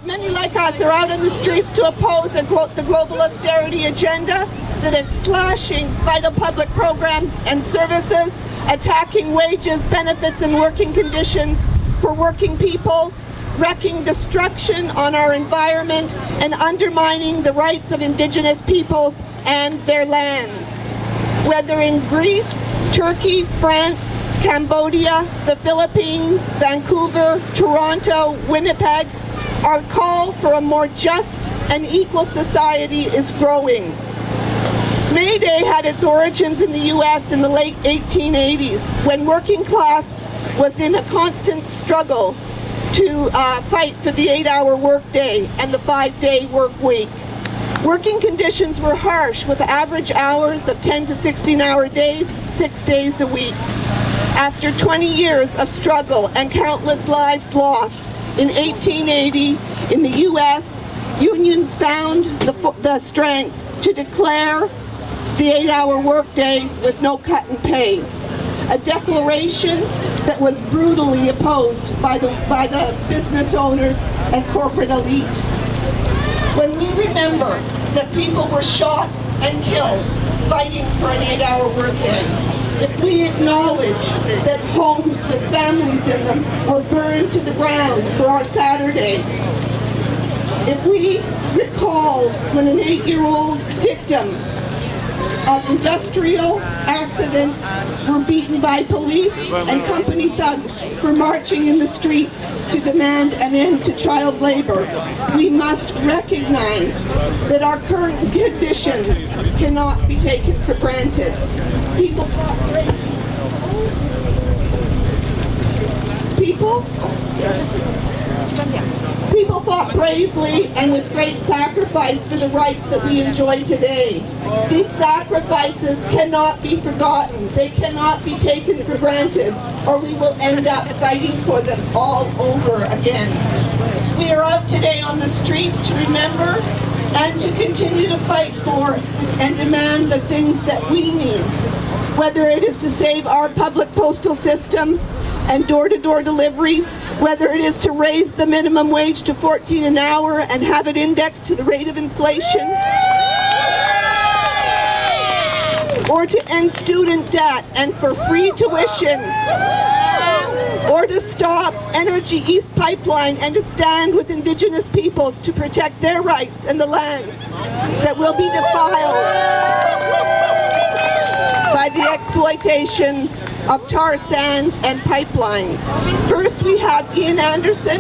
many like us are out in the streets to oppose the global austerity agenda that is slashing vital public programs and services, attacking wages, benefits, and working conditions for working people, wreaking destruction on our environment, and undermining the rights of Indigenous peoples and their lands. Whether in Greece, Turkey, France, Cambodia, the Philippines, Vancouver, Toronto, Winnipeg, our call for a more just and equal society is growing. MayDay had its origins in the US in the late 1880s, when working class was in a constant struggle to fight for the 8-hour workday and the 5-day work week. Working conditions were harsh, with average hours of 10 to 16-hour days, 6 days a week. After 20 years of struggle and countless lives lost, in 1880 in the US, unions found the strength to declare the 8-hour workday with no cut in pay. A declaration that was brutally opposed by the business owners and corporate elite. When we remember that people were shot and killed fighting for an 8-hour workday, if we acknowledge that homes with families in them were burned to the ground for our Saturday, if we recall when an 8-year-old victim of industrial accidents were beaten by police and company thugs for marching in the streets to demand an end to child labor, we must recognize that our current conditions cannot be taken for granted. People fought bravely and with great sacrifice for the rights that we enjoy today. These sacrifices cannot be forgotten. They cannot be taken for granted, or we will end up fighting for them all over again. We are out today on the streets to remember and to continue to fight for and demand the things that we need, whether it is to save our public postal system and door-to-door delivery, whether it is to raise the minimum wage to $14 an hour and have it indexed to the rate of inflation, or to end student debt and for free tuition, or to stop Energy East Pipeline and to stand with Indigenous peoples to protect their rights and the lands that will be defiled by the exploitation of tar sands and pipelines. First, we have Ian Anderson,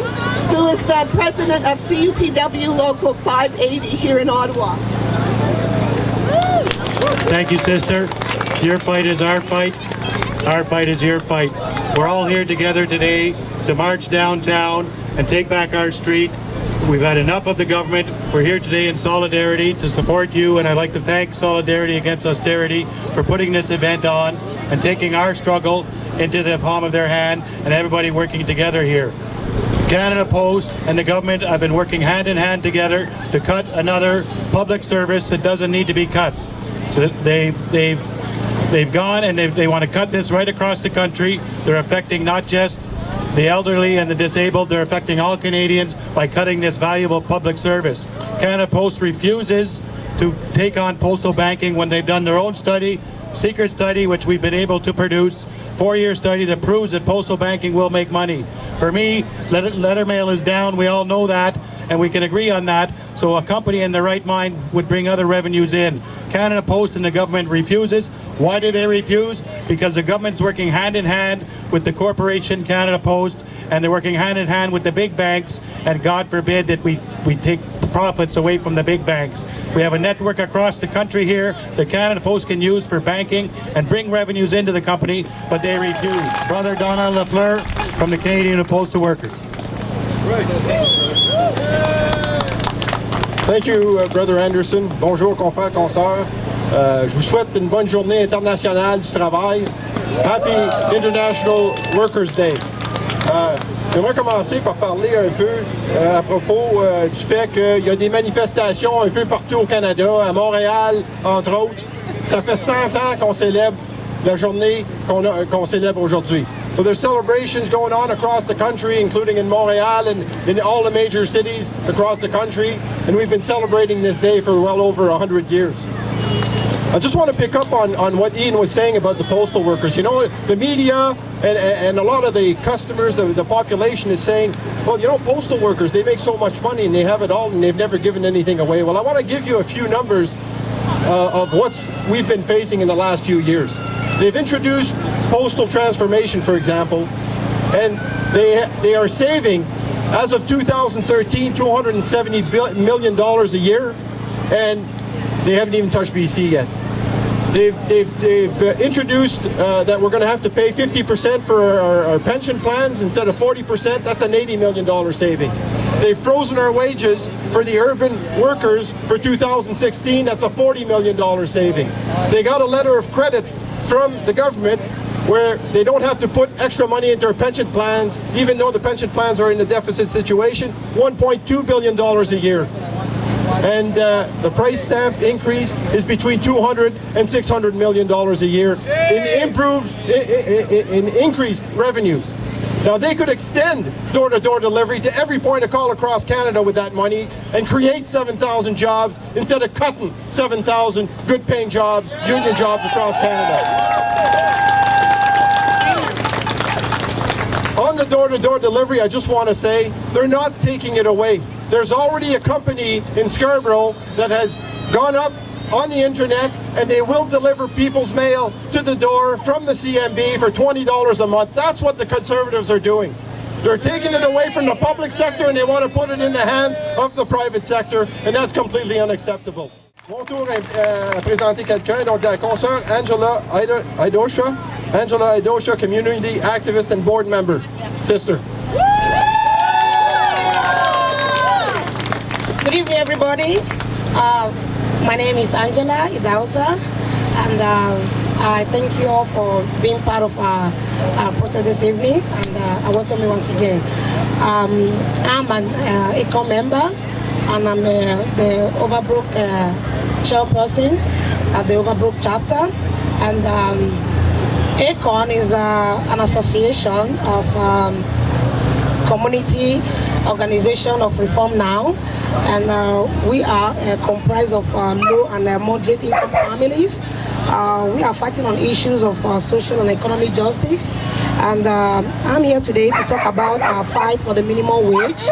who is the president of CUPW Local 580 here in Ottawa. Thank you, sister. Your fight is our fight. Our fight is your fight. We're all here together today to march downtown and take back our street. We've had enough of the government. We're here today in solidarity to support you, and I'd like to thank Solidarity Against Austerity for putting this event on and taking our struggle into the palm of their hand, and everybody working together here. Canada Post and the government have been working hand in hand together to cut another public service that doesn't need to be cut. They've gone and they want to cut this right across the country. They're affecting not just the elderly and the disabled, they're affecting all Canadians by cutting this valuable public service. Canada Post refuses to take on postal banking when they've done their own study, secret study, which we've been able to produce, 4-year study that proves that postal banking will make money. For me, letter mail is down, we all know that, and we can agree on that, so a company in their right mind would bring other revenues in. Canada Post and the government refuses. Why do they refuse? Because the government's working hand in hand with the corporation Canada Post, and they're working hand in hand with the big banks, and God forbid that we take profits away from the big banks. We have a network across the country here that Canada Post can use for banking and bring revenues into the company, but they refuse. Brother Donald Lafleur from the Canadian Postal Workers. Thank you, Brother Anderson. Bonjour, confrères, consoeurs. Je vous souhaite une bonne journée internationale du travail. Happy International Workers' Day. J'aimerais commencer par parler un peu à propos du fait qu'il y a des manifestations un peu partout au Canada, à Montréal, entre autres. Ça fait 100 ans qu'on célèbre la journée qu'on célèbre aujourd'hui. So there's celebrations going on across the country, including in Montreal and in all the major cities across the country. And we've been celebrating this day for well over 100 years. I just want to pick up on what Ian was saying about the postal workers. You know, the media and a lot of the customers, the population is saying, well, you know, postal workers, they make so much money and they have it all and they've never given anything away. Well, I want to give you a few numbers of what we've been facing in the last few years. They've introduced postal transformation, for example, and they are saving, as of 2013, $270 million a year, and they haven't even touched BC yet. They've introduced that we're going to have to pay 50% for our pension plans instead of 40%. That's an $80 million saving. They've frozen our wages for the urban workers for 2016. That's a $40 million saving. They got a letter of credit from the government where they don't have to put extra money into our pension plans, even though the pension plans are in a deficit situation, $1.2 billion a year. And the price stamp increase is between $200 and $600 million a year in increased revenues. Now they could extend door-to-door delivery to every point of call across Canada with that money and create 7,000 jobs instead of cutting 7,000 good-paying jobs, union jobs across Canada. On the door-to-door delivery, I just want to say, they're not taking it away. There's already a company in Scarborough that has gone up on the internet and they will deliver people's mail to the door from the CMB for $20 a month. That's what the Conservatives are doing. They're taking it away from the public sector and they want to put it in the hands of the private sector, and that's completely unacceptable. Mon tour à présenter quelqu'un, donc la consoeur Angela Idosha, community activist and board member. Sister. Good evening, everybody. My name is Angela Idausa, and I thank you all for being part of our protest this evening, and I welcome you once again. I'm an ECON member, and I'm the Overbrook chairperson at the Overbrook chapter, and ECON is an association of community organization of Reform Now, and we are comprised of low and moderate income families. We are fighting on issues of social and economic justice, and I'm here today to talk about our fight for the minimum wage.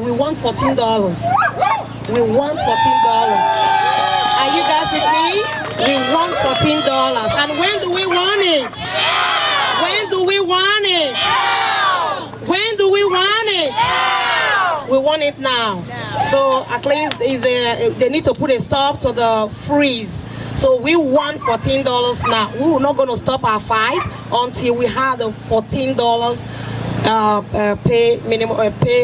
We want $14. We want $14. Are you guys with me? We want $14. And when do we want it? When do we want it? When do we want it? We want it now. So at least they need to put a stop to the freeze. So we want $14 now. We're not going to stop our fight until we have the $14 pay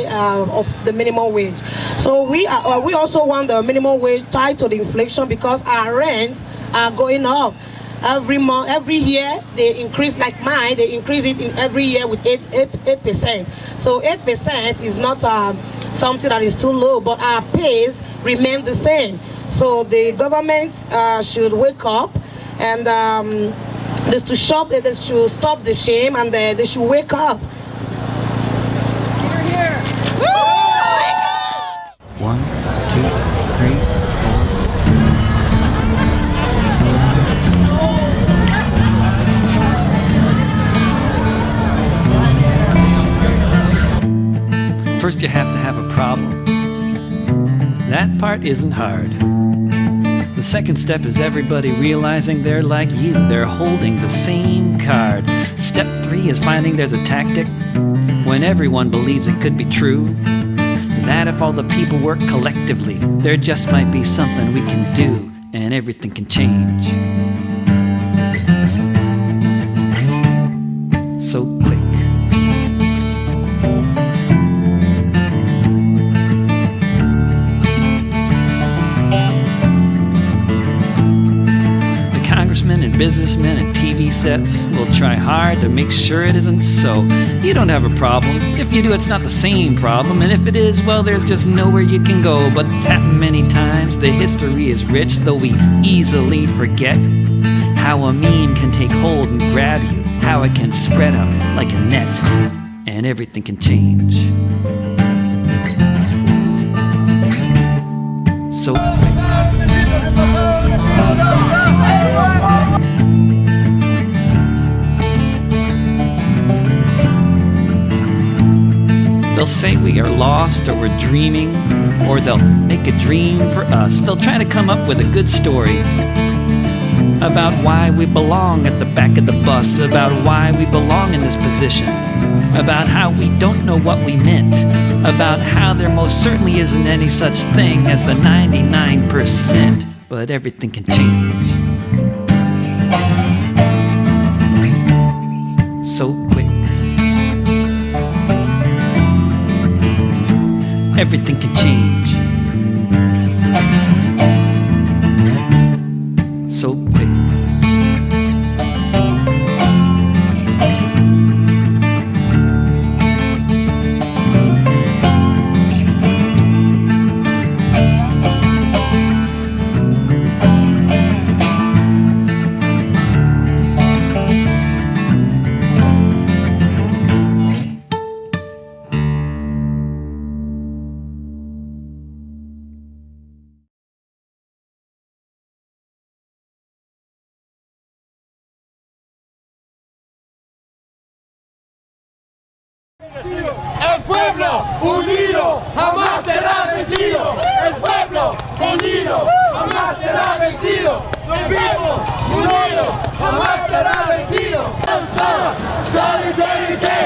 of the minimum wage. So we also want the minimum wage tied to the inflation, because our rents are going up. Every month, every year, they increase, like mine, they increase it in every year with 8%. So 8% is not something that is too low, but our pays remain the same. So the government should wake up and they should stop the shame, and they should wake up. Here. 1, 2, 3, 4. First you have to have a problem. That part isn't hard. The second step is everybody realizing they're like you. They're holding the same card. Step 3 is finding there's a tactic when everyone believes it could be true. That if all the people work collectively, there just might be something we can do, and everything can change. So quick. And businessmen and TV sets will try hard to make sure it isn't so. You don't have a problem. If you do, it's not the same problem. And if it is, well, there's just nowhere you can go. But that many times the history is rich, though we easily forget how a meme can take hold and grab you how it can spread out like a net, and everything can change. So quick. They'll say we are lost or we're dreaming, or they'll make a dream for us. They'll try to come up with a good story about why we belong at the back of the bus, about why we belong in this position, about how we don't know what we meant, about how there most certainly isn't any such thing as the 99%, but everything can change. So quick. Everything can change. So quick. El pueblo unido jamás será vencido. El pueblo unido jamás será vencido. El pueblo unido jamás será vencido. Solidarity.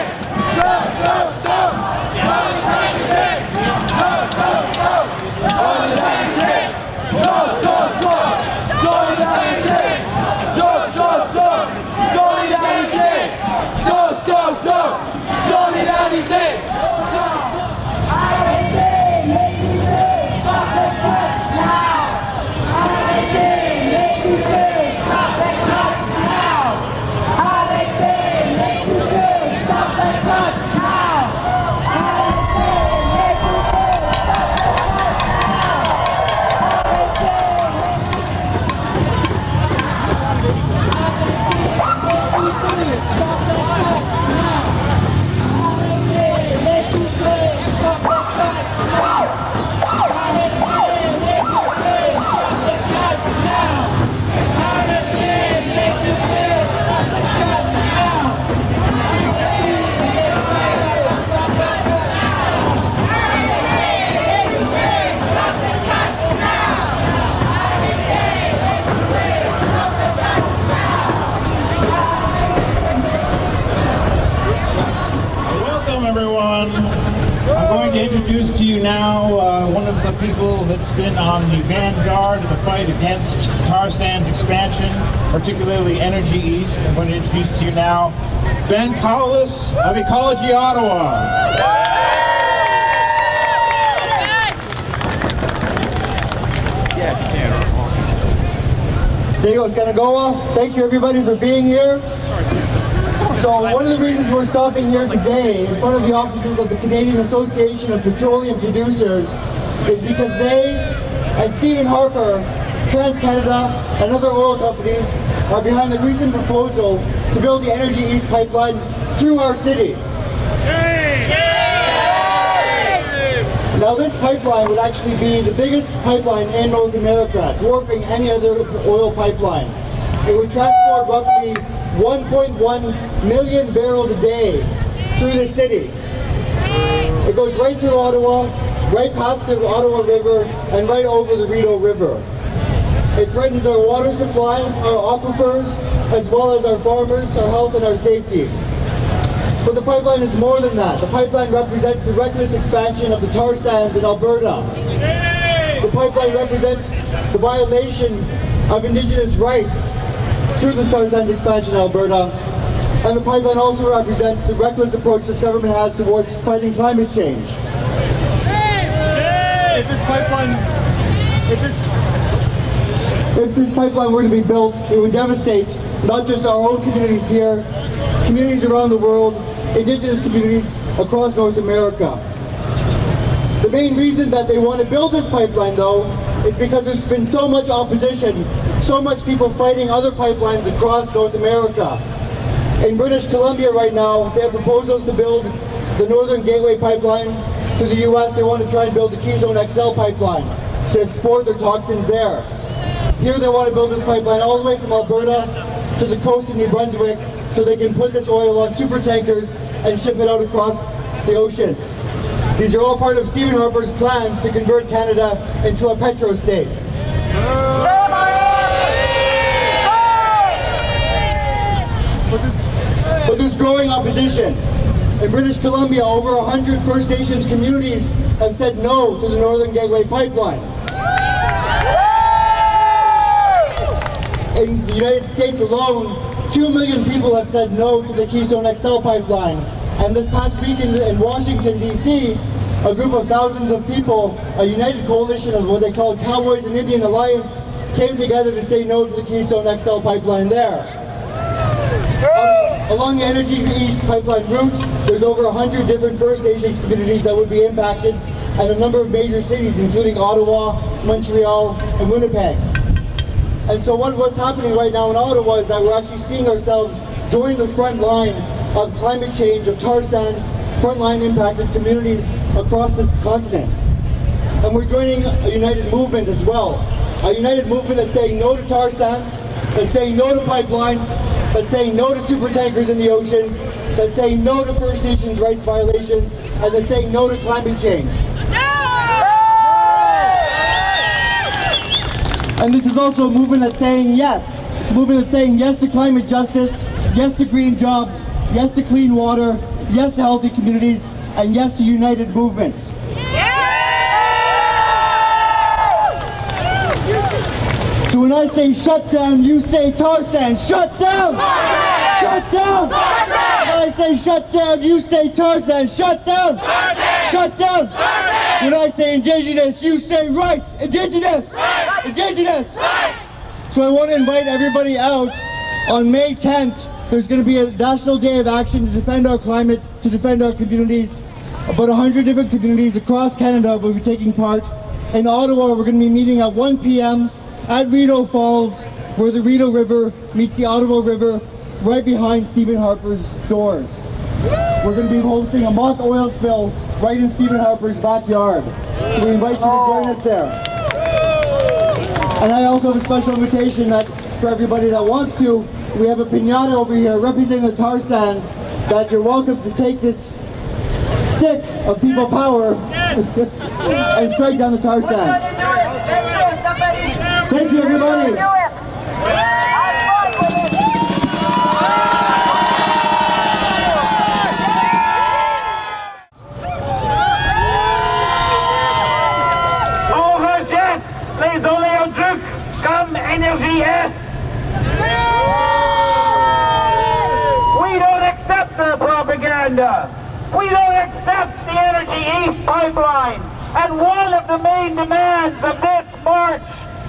Introduce to you now one of the people that's been on the vanguard of the fight against tar sands expansion, particularly Energy East. I'm going to introduce to you now Ben Paulus of Ecology Ottawa. Segos Kanagoa, thank you everybody for being here. So one of the reasons we're stopping here today in front of the offices of the Canadian Association of Petroleum Producers is because they and Stephen Harper, TransCanada and other oil companies are behind the recent proposal to build the Energy East pipeline through our city. Now this pipeline would actually be the biggest pipeline in North America, dwarfing any other oil pipeline. It would transport roughly 1.1 million barrels a day through the city. It goes right through Ottawa, right past the Ottawa River, and right over the Rideau River. It threatens our water supply, our aquifers, as well as our farmers, our health, and our safety. But the pipeline is more than that. The pipeline represents the reckless expansion of the tar sands in Alberta. The pipeline represents the violation of Indigenous rights through the tar sands expansion in Alberta. And the pipeline also represents the reckless approach this government has towards fighting climate change. If this pipeline were to be built, it would devastate not just our own communities here, communities around the world, Indigenous communities across North America. The main reason that they want to build this pipeline, though, is because there's been so much opposition, so much people fighting other pipelines across North America. In British Columbia right now, they have proposals to build the Northern Gateway pipeline. To the US, they want to try and build the Keystone XL pipeline to export their toxins there. Here they want to build this pipeline all the way from Alberta to the coast of New Brunswick so they can put this oil on super tankers and ship it out across the oceans. These are all part of Stephen Harper's plans to convert Canada into a petro state. But there's growing opposition. In British Columbia, over 100 First Nations communities have said no to the Northern Gateway pipeline. In the United States alone, 2 million people have said no to the Keystone XL pipeline. And this past week in Washington, D.C., a group of thousands of people, a united coalition of what they call Cowboys and Indian Alliance, came together to say no to the Keystone XL pipeline there. Along the Energy East pipeline route, there's over 100 different First Nations communities that would be impacted, and a number of major cities, including Ottawa, Montreal, and Winnipeg. And so what's happening right now in Ottawa is that we're actually seeing ourselves join the front line of climate change, of tar sands, frontline impacted communities across this continent. And we're joining a united movement as well. A united movement that's saying no to tar sands, that's saying no to pipelines, that's saying no to super tankers in the oceans, that's saying no to First Nations rights violations, and that's saying no to climate change. And this is also a movement that's saying yes. It's a movement that's saying yes to climate justice, yes to green jobs, yes to clean water, yes to healthy communities, and yes to united movements. So when I say shut down, you say tar sands. Shut down! Shut down! When I say shut down, you say tar sands. Shut down! Shut down! When I say Indigenous, you say rights. Indigenous! Indigenous! So I want to invite everybody out on May 10th. There's going to be a national day of action to defend our climate, to defend our communities. About 100 different communities across Canada will be taking part. In Ottawa, we're going to be meeting at 1 p.m. at Rideau Falls, where the Rideau River meets the Ottawa River, right behind Stephen Harper's doors. We're going to be hosting a mock oil spill right in Stephen Harper's backyard. So we invite you to join us there. And I also have a special invitation that for everybody that wants to. We have a piñata over here representing the tar sands, that you're welcome to take this stick of people power and strike down the tar sands. Thank you, everybody. On rejette les oléoducs comme énergie Est. We don't accept their propaganda. We don't accept the Energy East pipeline. And one of the main demands of this march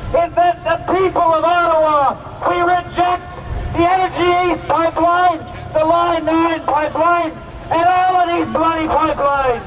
is that the people of Ottawa, we reject the Energy East pipeline, the Line 9 pipeline, and all of these bloody pipelines.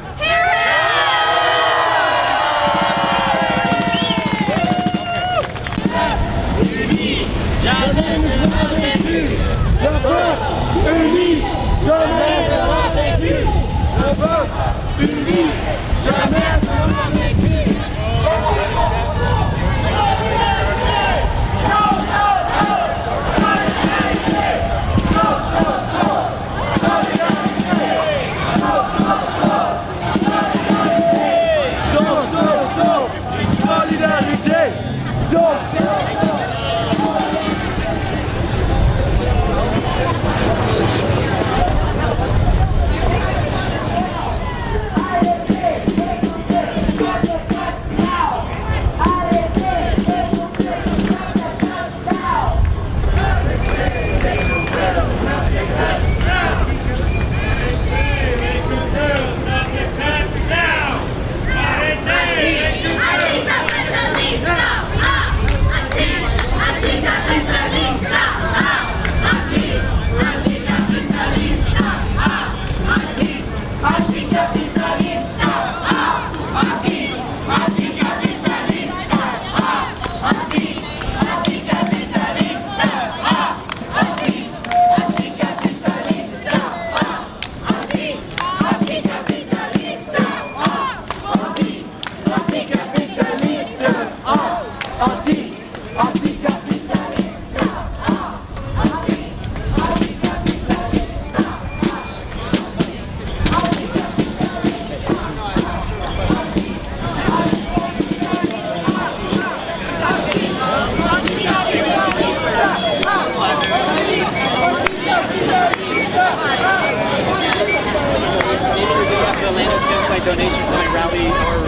donation for my rally or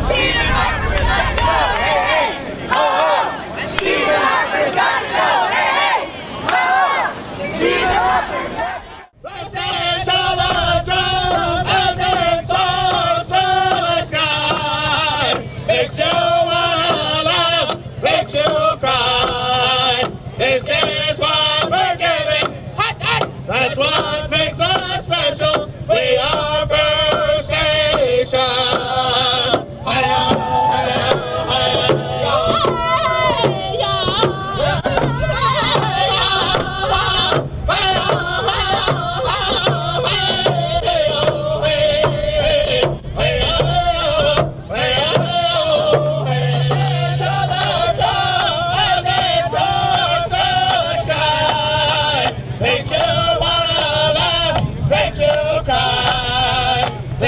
Stephen Harper's got to go! Hey, hey! Ho, ho! Stephen Harper's got to go! Hey, hey! Ho, ho! Stephen Harper's got to go! Listen to the drum as it soars through the sky. Makes you wanna laugh, makes you cry. This is what we're giving. That's what makes us special. We are First Nation.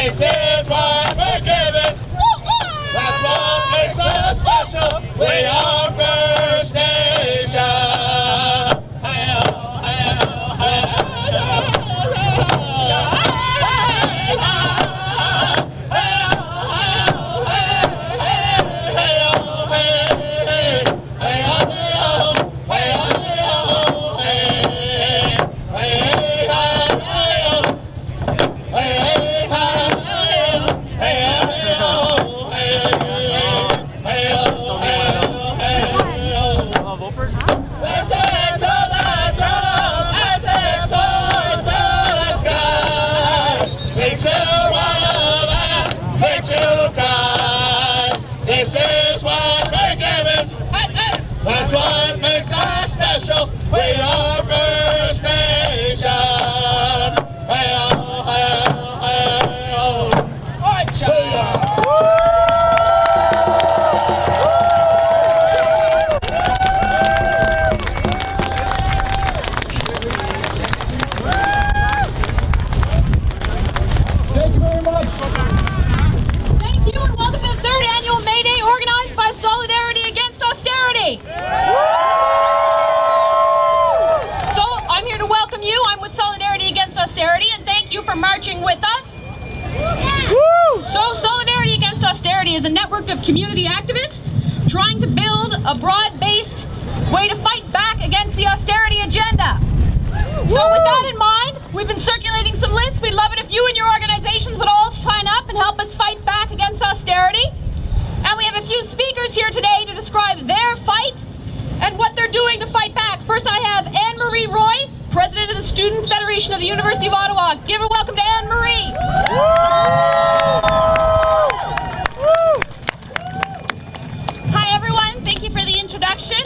This is what we're giving. That's what makes us special. We are First Nation. This is what we're giving. That's what makes us special. We are First Nation. Hey-oh, hey-oh, hey-oh. Thank you very much. Thank you and welcome to the third annual MayDay organized by Solidarity Against Austerity. So I'm here to welcome you. I'm with Solidarity Against Austerity and thank you for marching with us. So Solidarity Against Austerity is a network of community activists trying to build a broad-based way to fight back against the austerity agenda. So with that in mind, we've been circulating some lists. We'd love it if you and your organizations would all sign up and help us fight back against austerity. And we have a few speakers here today to describe their fight and what they're doing to fight back. First I have Anne-Marie Roy, President of the Student Federation of the University of Ottawa. Give a welcome to Anne-Marie. Hi everyone, thank you for the introduction.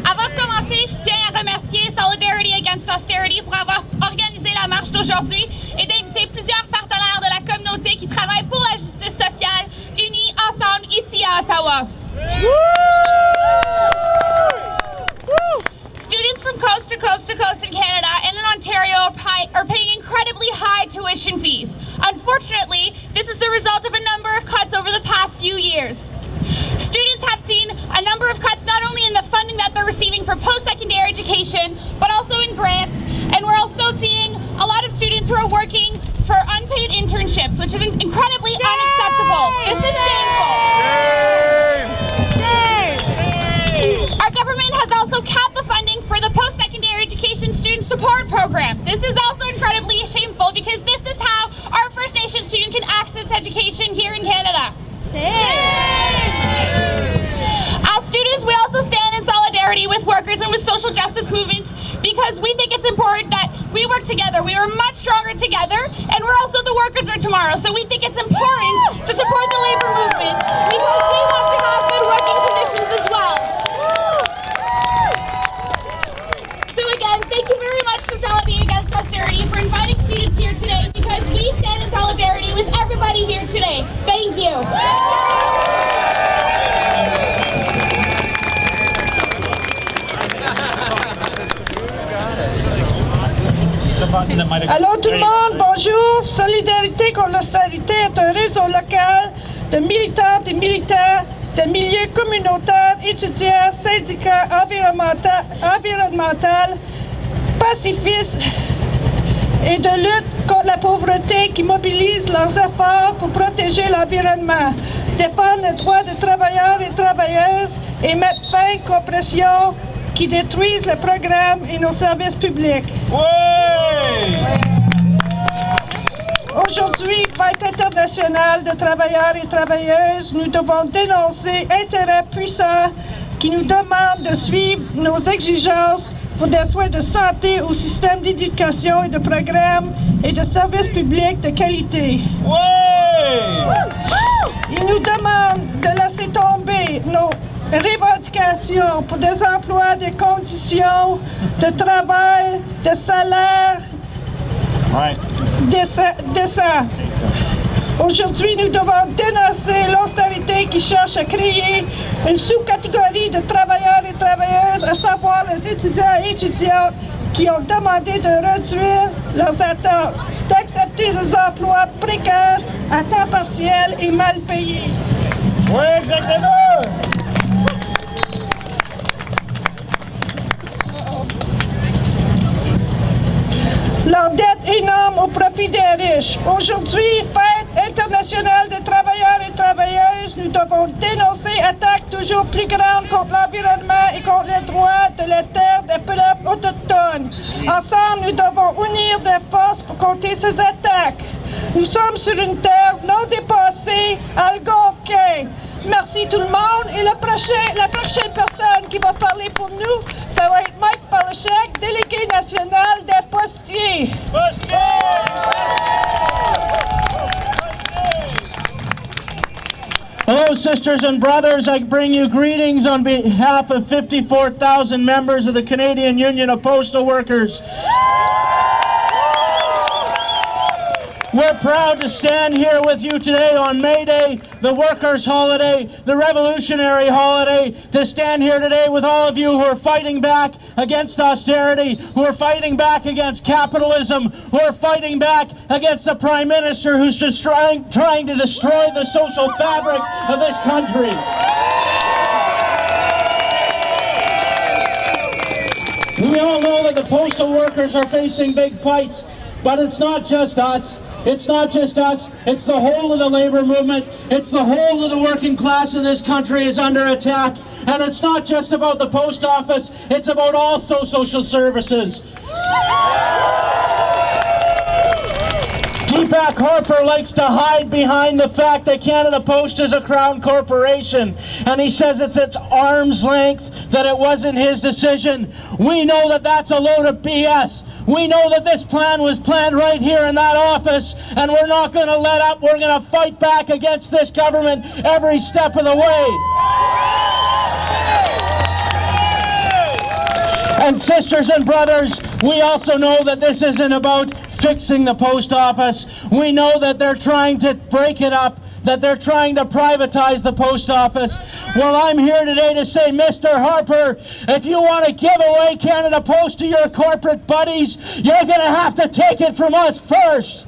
Avant de commencer, je tiens à remercier Solidarity Against Austerity pour avoir organisé la marche d'aujourd'hui et d'inviter plusieurs partenaires de la communauté qui travaillent pour la justice sociale unis ensemble ici à Ottawa. Students from coast to coast to coast in Canada and in Ontario are paying incredibly high tuition fees. Unfortunately, this is the result of a number of cuts over the past few years. Students have seen a number of cuts not only in the funding that they're receiving for post-secondary education, but also in grants, and we're also seeing a lot of students who are working for unpaid internships, which is incredibly unacceptable. This is shameful. Our government has also capped the funding for the post-secondary education student support program. This is also incredibly shameful because this is how our First Nation student can access education here in Canada. As students, we also stand in solidarity with workers and with social justice movements because we think it's important that we work together. We are much stronger together, and we're also the workers of tomorrow. So we think it's important to support the labor movement because we want to have good working conditions as well. So again, thank you very much to Solidarity Against Austerity for inviting students here today because we stand in solidarity with everybody here today. Thank you. Allô tout le monde, bonjour. Solidarité contre l'austérité est un réseau local de militantes et militants de milieux communautaires, étudiants, syndicats, environnementaux, pacifistes et de lutte contre la pauvreté, qui mobilisent leurs efforts pour protéger l'environnement, défendre les droits des travailleurs et travailleuses et mettre fin aux compressions qui détruisent le programme et nos services publics. Oui! Aujourd'hui, fête internationale des travailleurs et travailleuses, nous devons dénoncer intérêts puissants qui nous demandent de suivre nos exigences pour des soins de santé au système d'éducation et de programmes et de services publics de qualité. Oui! Ils nous demandent de laisser tomber nos revendications pour des emplois, des conditions de travail, de salaire décents. Aujourd'hui, nous devons dénoncer l'austérité qui cherche à créer une sous-catégorie de travailleurs et travailleuses, à savoir les étudiants et étudiantes qui ont demandé de réduire leurs attentes, d'accepter des emplois précaires, à temps partiel et mal payés. Oui, exactement! Leur dette énorme au profit des riches. Aujourd'hui, fête internationale des travailleurs et travailleuses, nous devons dénoncer attaques toujours plus grandes contre l'environnement et contre les droits de la terre des peuples autochtones. Ensemble, nous devons unir des forces pour contrer ces attaques. Nous sommes sur une terre non dépassée, algonquin. Merci tout le monde. Et la prochaine personne qui va parler pour nous, ça va être Mike Palachek, délégué national des postiers. Hello, sisters and brothers. I bring you greetings on behalf of 54,000 members of the Canadian Union of Postal Workers. We're proud to stand here with you today on MayDay, the workers' holiday, the revolutionary holiday, to stand here today with all of you who are fighting back against austerity, who are fighting back against capitalism, who are fighting back against the Prime Minister who's trying to destroy the social fabric of this country. We all know that the postal workers are facing big fights, but it's not just us. It's not just us, it's the whole of the labor movement, it's the whole of the working class of this country is under attack, and it's not just about the post office, it's about all social services. Deepak Harper likes to hide behind the fact that Canada Post is a crown corporation, and he says it's its arm's length, that it wasn't his decision. We know that that's a load of BS. We know that this plan was planned right here in that office, and we're not going to let up. We're going to fight back against this government every step of the way. And sisters and brothers, we also know that this isn't about fixing the post office. We know that they're trying to break it up, that they're trying to privatize the post office. Well, I'm here today to say, Mr. Harper, if you want to give away Canada Post to your corporate buddies, you're going to have to take it from us first.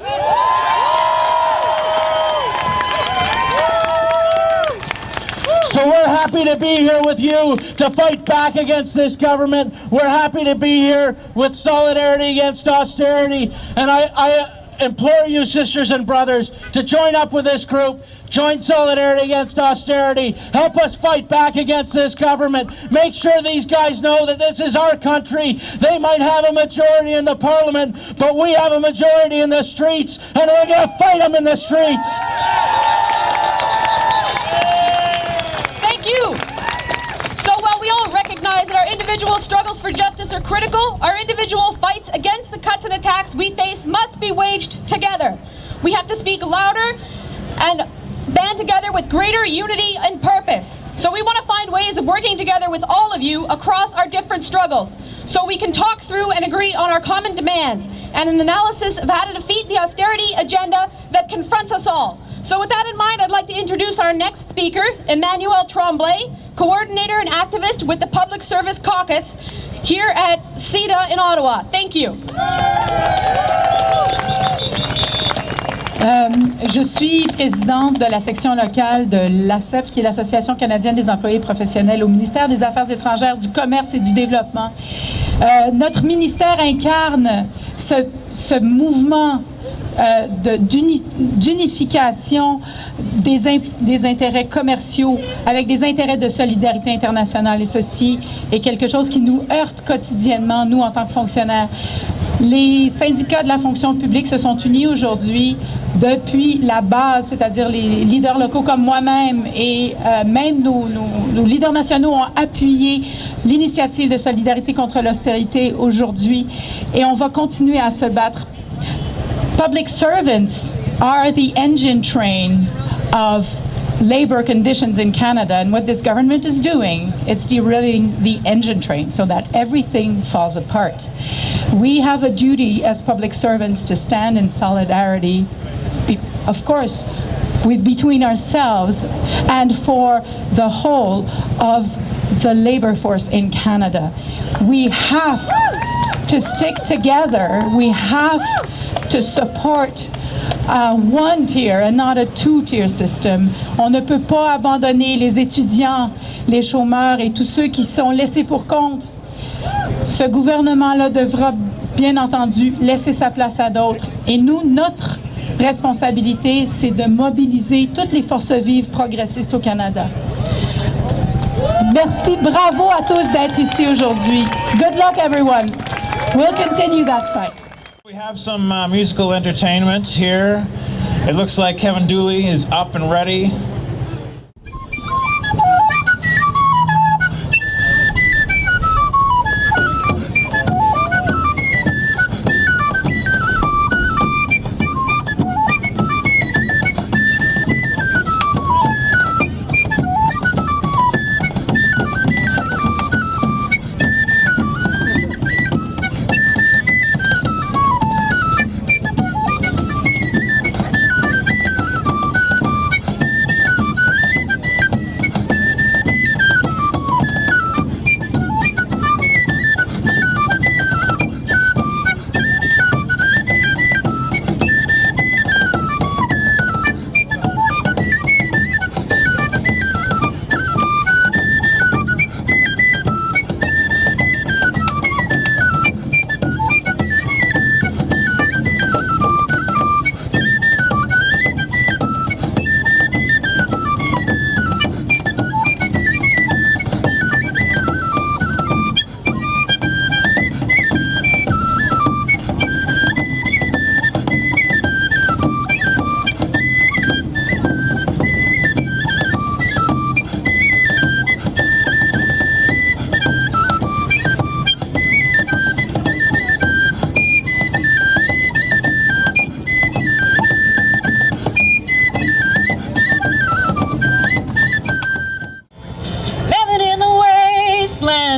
So we're happy to be here with you to fight back against this government. We're happy to be here with Solidarity Against Austerity. And I implore you, sisters and brothers, to join up with this group, join Solidarity Against Austerity, help us fight back against this government, make sure these guys know that this is our country. They might have a majority in the parliament, but we have a majority in the streets, and we're going to fight them in the streets. Thank you. So while we all recognize that our individual struggles for justice are critical, our individual fights against the cuts and attacks we face must be waged together. We have to speak louder and band together with greater unity and purpose. So we want to find ways of working together with all of you across our different struggles, so we can talk through and agree on our common demands and an analysis of how to defeat the austerity agenda that confronts us all. So with that in mind, I'd like to introduce our next speaker, Emmanuel Tremblay, coordinator and activist with the Public Service Caucus here at CEDA in Ottawa. Thank you. Je suis présidente de la section locale de l'ACEP, qui est l'Association canadienne des employés professionnels au ministère des Affaires étrangères, du Commerce et du Développement. Notre ministère incarne ce mouvement d'unification des intérêts commerciaux avec des intérêts de solidarité internationale. Et ceci est quelque chose qui nous heurte quotidiennement, nous, en tant que fonctionnaires. Les syndicats de la fonction publique se sont unis aujourd'hui depuis la base, c'est-à-dire les leaders locaux comme moi-même et même nos leaders nationaux ont appuyé l'initiative de solidarité contre l'austérité aujourd'hui et on va continuer à se battre. Public servants are the engine train of labor conditions in Canada, and what this government is doing, it's derailing the engine train so that everything falls apart. We have a duty as public servants to stand in solidarity, of course, between ourselves and for the whole of the labor force in Canada. We have to stick together. We have to support one tier and not a two-tier system. On ne peut pas abandonner les étudiants, les chômeurs et tous ceux qui sont laissés pour compte. Ce gouvernement-là devra, bien entendu, laisser sa place à d'autres. Et nous, notre responsabilité, c'est de mobiliser toutes les forces vives progressistes au Canada. Merci, bravo à tous d'être ici aujourd'hui. Good luck, everyone. We'll continue that fight. We have some musical entertainment here. It looks like Kevin Dooley is up and ready.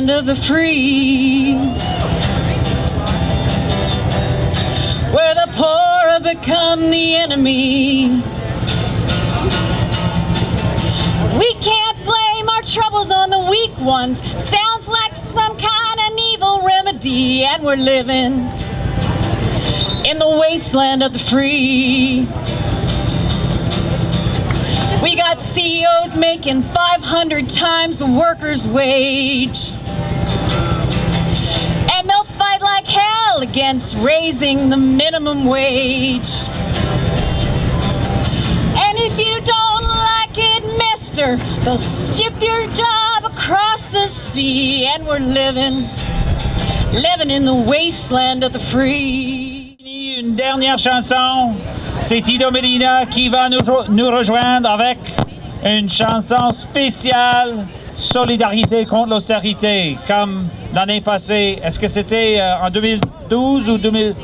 Of the free, where the poor have become the enemy. We can't blame our troubles on the weak ones. Sounds like some kind of evil remedy, and we're living in the wasteland of the free. We got CEOs making 500 times the workers' wage. And they'll fight like hell against raising the minimum wage. And if you don't like it, mister, they'll ship your job across the sea. And we're living in the wasteland of the free. Une dernière chanson, c'est Ido Medina qui va nous rejoindre avec une chanson spéciale Solidarité contre l'austérité, comme l'année passée. Est-ce que c'était en 2012 ou 2000?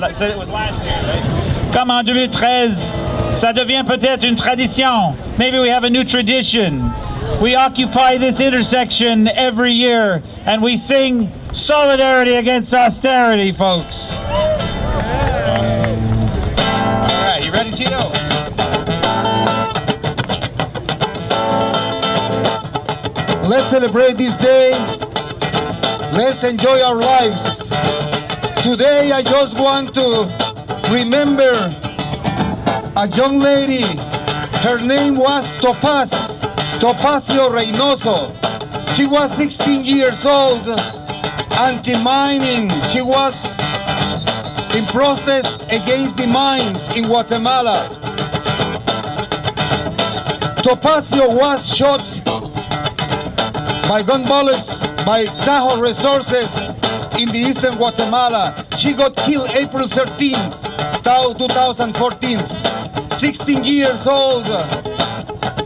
Comme en 2013, ça devient peut-être une tradition. Maybe we have a new tradition. We occupy this intersection every year and we sing Solidarity Against Austerity, folks. All right, you ready, Tito? Let's celebrate this day. Let's enjoy our lives. Today I just want to remember a young lady. Her name was Topacio Reynoso. She was 16 years old, anti-mining. She was in protest against the mines in Guatemala. Topacio was shot by gun bullets by Tahoe Resources in the eastern Guatemala. She got killed April 13th, 2014, 16 years old.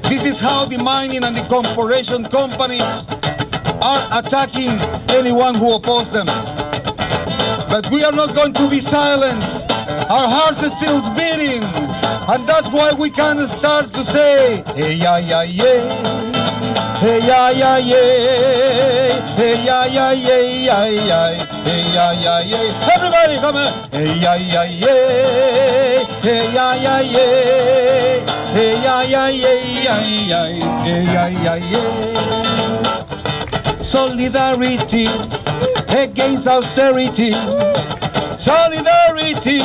This is how the mining and the corporation companies are attacking anyone who opposes them. But we are not going to be silent. Our hearts are still beating. And that's why we can start to say, hey, yeah, yeah, yeah. Hey, yeah, yeah, yeah. Hey, yeah, yeah, yeah, yeah, yeah. Hey, yeah, yeah, yeah. Everybody, come on. Hey, yeah, yeah, yeah. Hey, yeah, yeah, yeah. Hey, yeah, yeah, yeah, yeah, yeah. Hey, yeah, yeah, yeah. Solidarity against austerity. Solidarity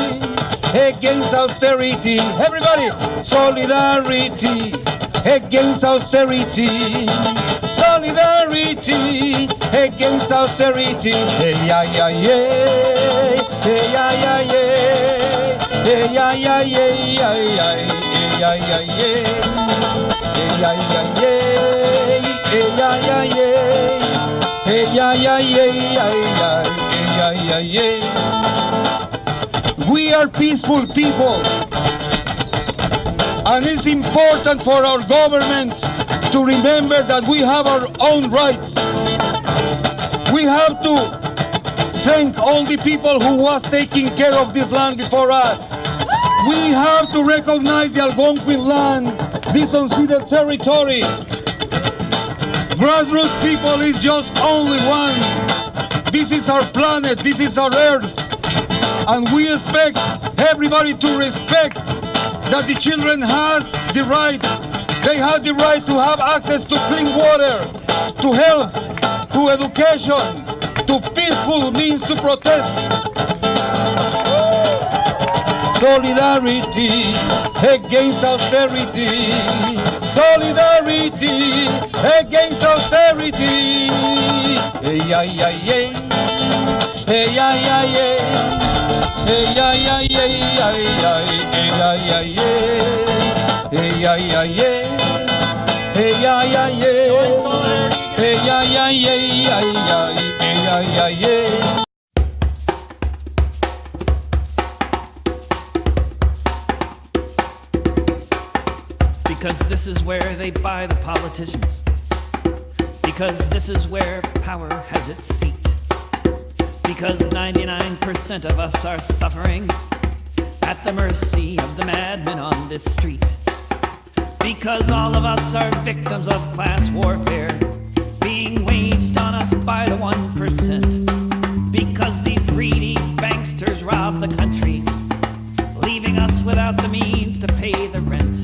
against austerity. Everybody, solidarity against austerity. Solidarity against austerity. Hey, yeah, yeah, yeah. Hey, yeah, yeah, yeah. Hey, yeah, yeah, yeah, yeah, yeah. Hey, yeah, yeah, yeah. Hey, yeah, yeah, yeah. Hey, yeah, yeah, yeah. Hey, yeah, yeah, yeah, yeah, yeah. Hey, yeah, yeah, yeah. We are peaceful people, and it's important for our government to remember that we have our own rights. We have to thank all the people who was taking care of this land before us. We have to recognize the Algonquin land, this unceded territory. Grassroots people is just only one. This is our planet, this is our earth. And we expect everybody to respect that the children has the right, they have the right to have access to clean water, to health, to education, to peaceful means to protest. Solidarity against austerity. Solidarity against austerity. Hey, yeah, yeah, yeah. Hey, yeah, yeah, yeah. Hey, yeah, yeah, yeah, yeah, yeah. Hey, yeah, yeah, yeah. Hey, yeah, yeah, yeah. Hey, yeah, yeah, yeah. Hey, yeah, yeah, yeah, yeah, yeah. Hey, yeah, yeah, yeah. Because this is where they buy the politicians. Because this is where power has its seat. Because 99% of us are suffering at the mercy of the madmen on this street. Because all of us are victims of class warfare being waged on us by the 1%. Because these greedy banksters rob the country, leaving us without the means to pay the rent.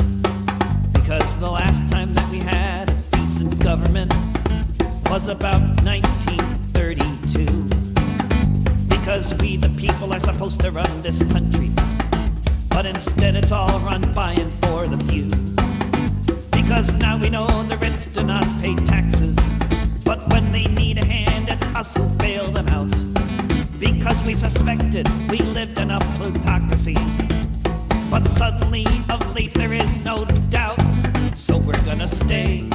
Because the last time that we had a decent government was about 1932. Because we the people are supposed to run this country, but instead it's all run by and for the few. Because now we know the rich do not pay taxes, but when they need a hand it's us who bail them out. Because we suspected we lived in a plutocracy, but suddenly of late there is no doubt. So we're gonna stay